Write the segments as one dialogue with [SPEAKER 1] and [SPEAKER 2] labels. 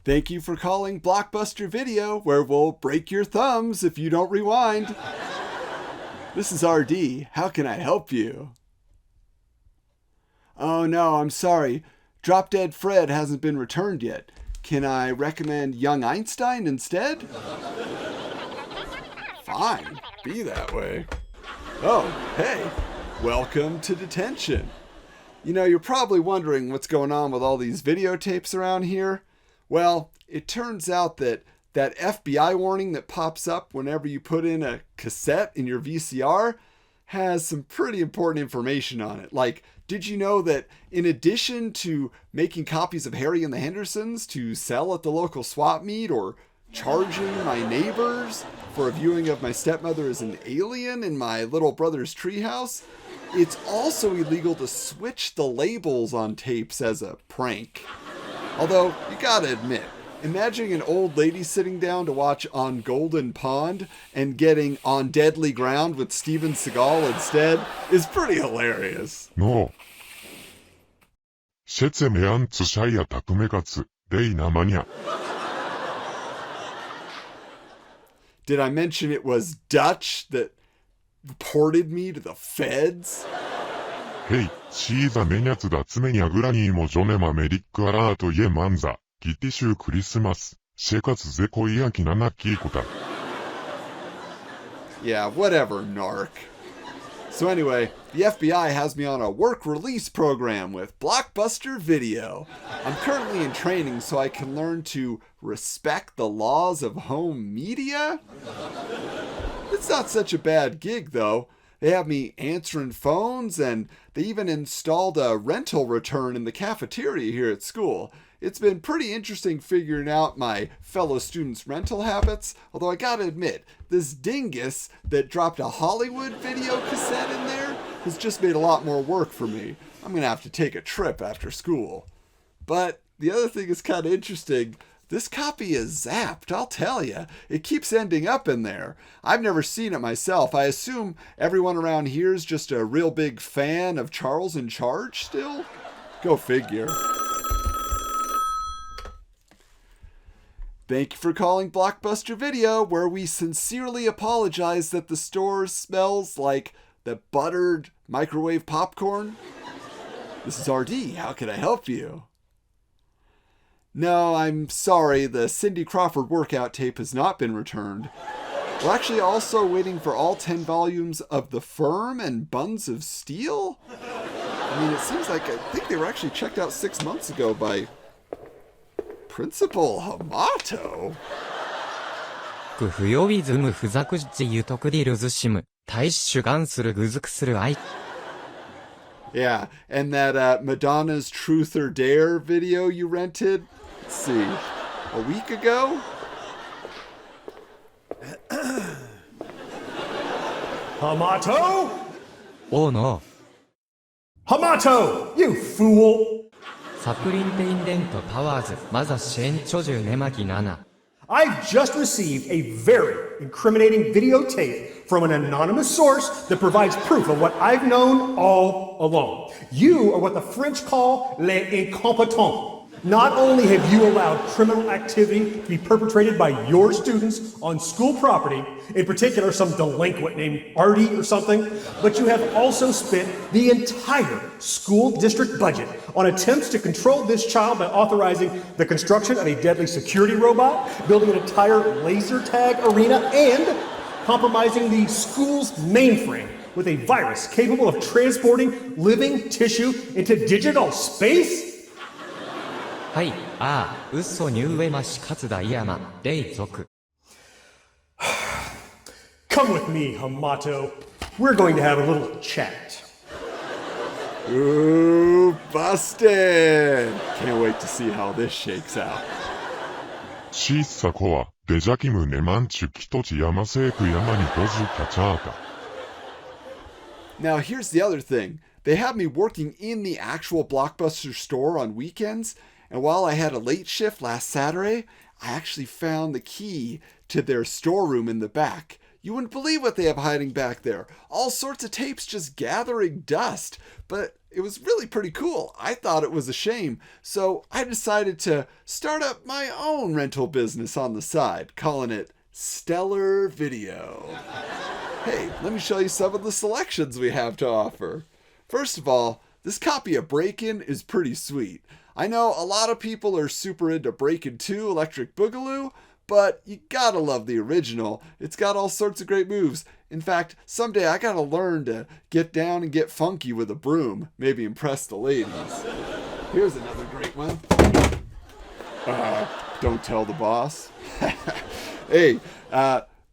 [SPEAKER 1] Thank you for calling Blockbuster Video, where we'll break your thumbs if you don't rewind. This is RD. How can I help you? Oh no, I'm sorry. Drop Dead Fred hasn't been returned yet. Can I recommend Young Einstein instead? Fine, be that way. Oh, hey, welcome to detention. You know, you're probably wondering what's going on with all these videotapes around here. Well, it turns out that FBI warning that pops up whenever you put in a cassette in your VCR has some pretty important information on it. Like, did you know that in addition to making copies of Harry and the Hendersons to sell at the local swap meet or charging my neighbors for a viewing of my stepmother as an alien in my little brother's treehouse, it's also illegal to switch the labels on tapes as a prank. Although, you gotta admit, imagining an old lady sitting down to watch On Golden Pond and getting On Deadly Ground with Steven Seagal instead is pretty hilarious.
[SPEAKER 2] No.
[SPEAKER 1] Did I mention it was Dutch that reported me to the feds?
[SPEAKER 2] Hej, 시이자 매냐츠다 츠메냐그라니 모조네마 메릭 아라토 예 만자 기티슈 크리스마스 셰카츠 제코이야키 나나키 코타.
[SPEAKER 1] Yeah, whatever, narc. So anyway, the FBI has me on a work release program with Blockbuster Video. I'm currently in training so I can learn to respect the laws of home media. It's not such a bad gig though. They have me answering phones, and they even installed a rental return in the cafeteria here at school. It's been pretty interesting figuring out my fellow students' rental habits, although I gotta admit, this dingus that dropped a Hollywood video cassette in there has just made a lot more work for me. I'm gonna have to take a trip after school. But the other thing is kind of interesting. This copy is Zapped, I'll tell you. It keeps ending up in there. I've never seen it myself. I assume everyone around here is just a real big fan of Charles in Charge still? Go figure. Thank you for calling Blockbuster Video, where we sincerely apologize that the store smells like the buttered microwave popcorn. This is RD. How can I help you? No, I'm sorry, the Cindy Crawford workout tape has not been returned. We're actually also waiting for all 10 volumes of The Firm and Buns of Steel? I mean, it seems like I think they were actually checked out 6 months ago by Principal Hamato.
[SPEAKER 3] 不用いずむふざくじゆとくりるずしむ、大主眼するぐずくする愛。
[SPEAKER 1] Yeah, and that Madonna's Truth or Dare video you rented, let's see, a week ago?
[SPEAKER 4] Hamato?
[SPEAKER 3] Oh no.
[SPEAKER 4] Hamato, you fool!
[SPEAKER 3] サプリンテインデントパワーズ、まざシェンチョジュネマキナナ。
[SPEAKER 4] I've just received a very incriminating videotape from an anonymous source that provides proof of what I've known all along. You are what the French call les incompetents. Not only have you allowed criminal activity to be perpetrated by your students on school property, in particular some delinquent named Artie or something, but you have also spent the entire school district budget on attempts to control this child by authorizing the construction of a deadly security robot, building an entire laser tag arena, and compromising the school's mainframe with a virus capable of transporting living tissue into digital space?
[SPEAKER 3] はい、ああ、嘘に上まし勝田山、霊族。
[SPEAKER 4] Come with me, Hamato. We're going to have a little chat.
[SPEAKER 1] Ooh, busted! Can't wait to see how this shakes out.
[SPEAKER 2] 小さ子はデジャキムネマンチュキトチヤマセークヤマニトジキャチャータ。
[SPEAKER 1] Now here's the other thing. They have me working in the actual Blockbuster store on weekends, and while I had a late shift last Saturday, I actually found the key to their storeroom in the back. You wouldn't believe what they have hiding back there. All sorts of tapes just gathering dust. But it was really pretty cool. I thought it was a shame. So I decided to start up my own rental business on the side, calling it Stellar Video. Hey, let me show you some of the selections we have to offer. First of all, this copy of Breakin' is pretty sweet. I know a lot of people are super into Breakin' 2 Electric Boogaloo, but you gotta love the original. It's got all sorts of great moves. In fact, someday I gotta learn to get down and get funky with a broom. Maybe impress the ladies. Here's another great one. Don't tell the boss. Hey,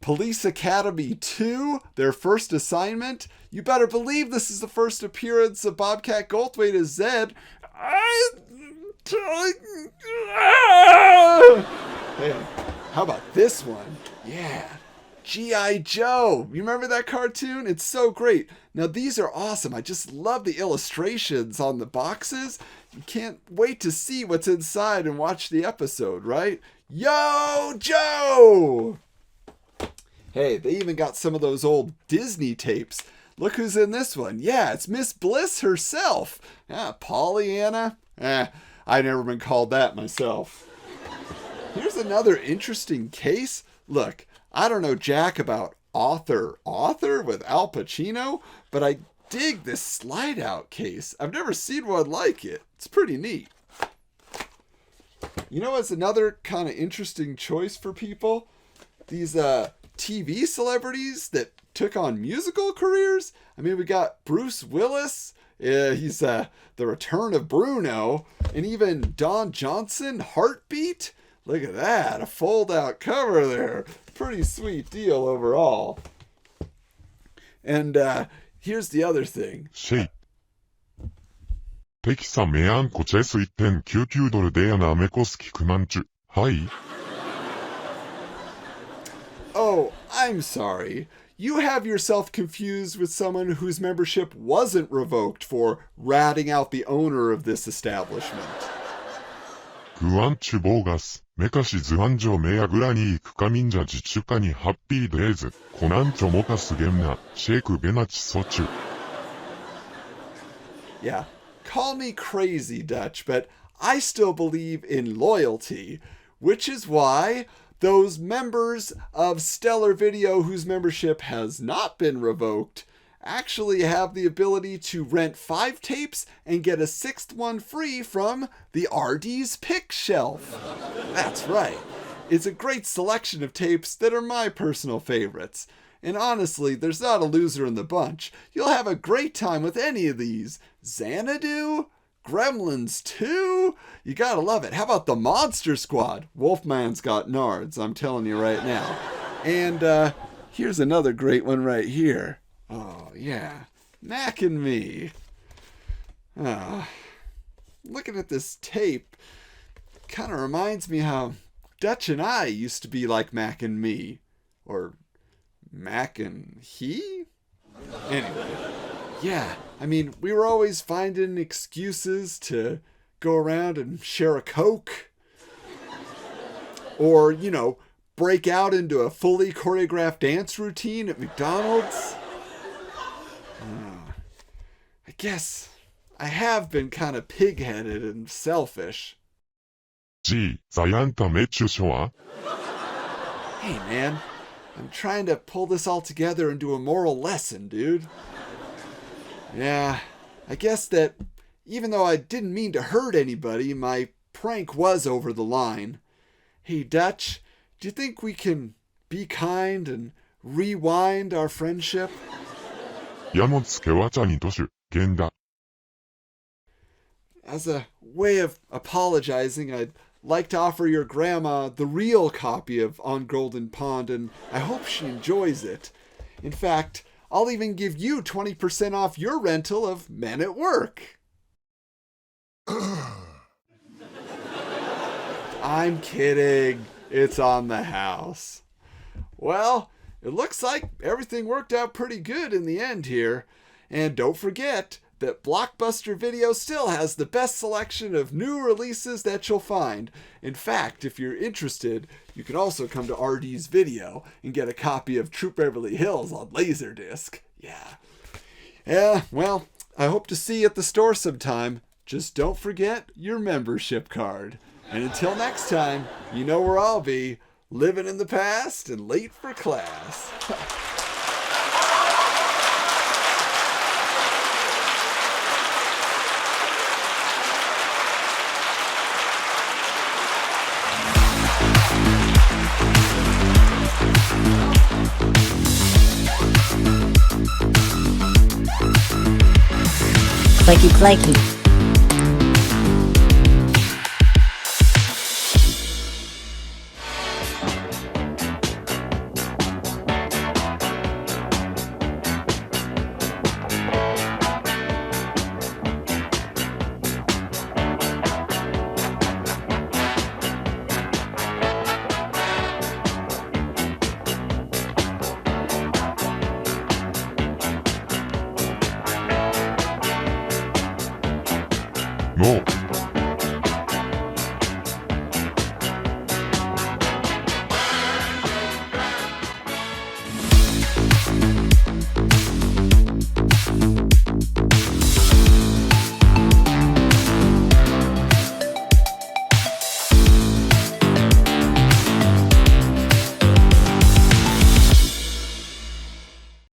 [SPEAKER 1] Police Academy 2, their first assignment. You better believe this is the first appearance of Bobcat Goldthwait as Zed. Hey, how about this one? Yeah, G.I. Joe. You remember that cartoon? It's so great. Now, these are awesome. I just love the illustrations on the boxes. You can't wait to see what's inside and watch the episode, right? Yo, Joe! Hey, they even got some of those old Disney tapes. Look who's in this one. Yeah, it's Miss Bliss herself. Yeah, Pollyanna. I never been called that myself. Here's another interesting case. Look, I don't know jack about author with Al Pacino, but I dig this slide out case. I've never seen one like it. It's pretty neat. You know what's another kind of interesting choice for people? These TV celebrities that took on musical careers. I mean, we got Bruce Willis. He's the return of Bruno. And even Don Johnson, Heartbeat. Look at that, a fold-out cover there. Pretty sweet deal overall. And here's the other thing.
[SPEAKER 2] 쉐이. 백사 매안 고체수 이텐 $99 대야 나메코스키 그만주. 하이.
[SPEAKER 1] Oh, I'm sorry. You have yourself confused with someone whose membership wasn't revoked for ratting out the owner of this establishment.
[SPEAKER 2] 그완추 보가스. 메카시ズ한조 메야그라니 크카민자 지축가니 합비데즈. 고난초 모타스겜나. 쉐이크 베나치 소추.
[SPEAKER 1] Yeah, call me crazy, Dutch, but I still believe in loyalty, which is why those members of Stellar Video whose membership has not been revoked actually have the ability to rent 5 tapes and get a 6th one free from the RD's Pick Shelf. That's right. It's a great selection of tapes that are my personal favorites. And honestly, there's not a loser in the bunch. You'll have a great time with any of these. Xanadu? Gremlins 2? You gotta love it. How about the Monster Squad? Wolfman's got nards, I'm telling you right now. And here's another great one right here. Oh, yeah. Mac and Me. Looking at this tape kind of reminds me how Dutch and I used to be like Mac and Me. Or Mac and he? Anyway. Yeah, I mean, we were always finding excuses to go around and share a Coke. Or, you know, break out into a fully choreographed dance routine at McDonald's. I guess I have been kind of pig-headed and selfish.
[SPEAKER 2] Gee, 자이안타 매추 쇼아.
[SPEAKER 1] Hey, man, I'm trying to pull this all together into a moral lesson, dude. Yeah, I guess that even though I didn't mean to hurt anybody, my prank was over the line. Hey, Dutch, do you think we can be kind and rewind our friendship?
[SPEAKER 2] やもつけわちゃにとしゅ、げんだ。
[SPEAKER 1] As a way of apologizing, I'd like to offer your grandma the real copy of On Golden Pond, and I hope she enjoys it. In fact, I'll even give you 20% off your rental of Men at Work. I'm kidding. It's on the house. Well, it looks like everything worked out pretty good in the end here. And don't forget, that Blockbuster Video still has the best selection of new releases that you'll find. In fact, if you're interested, you can also come to RD's Video and get a copy of Troop Beverly Hills on Laserdisc. Yeah, well, I hope to see you at the store sometime. Just don't forget your membership card. And until next time, you know where I'll be, living in the past and late for class.
[SPEAKER 5] Clikey clikey.
[SPEAKER 2] No.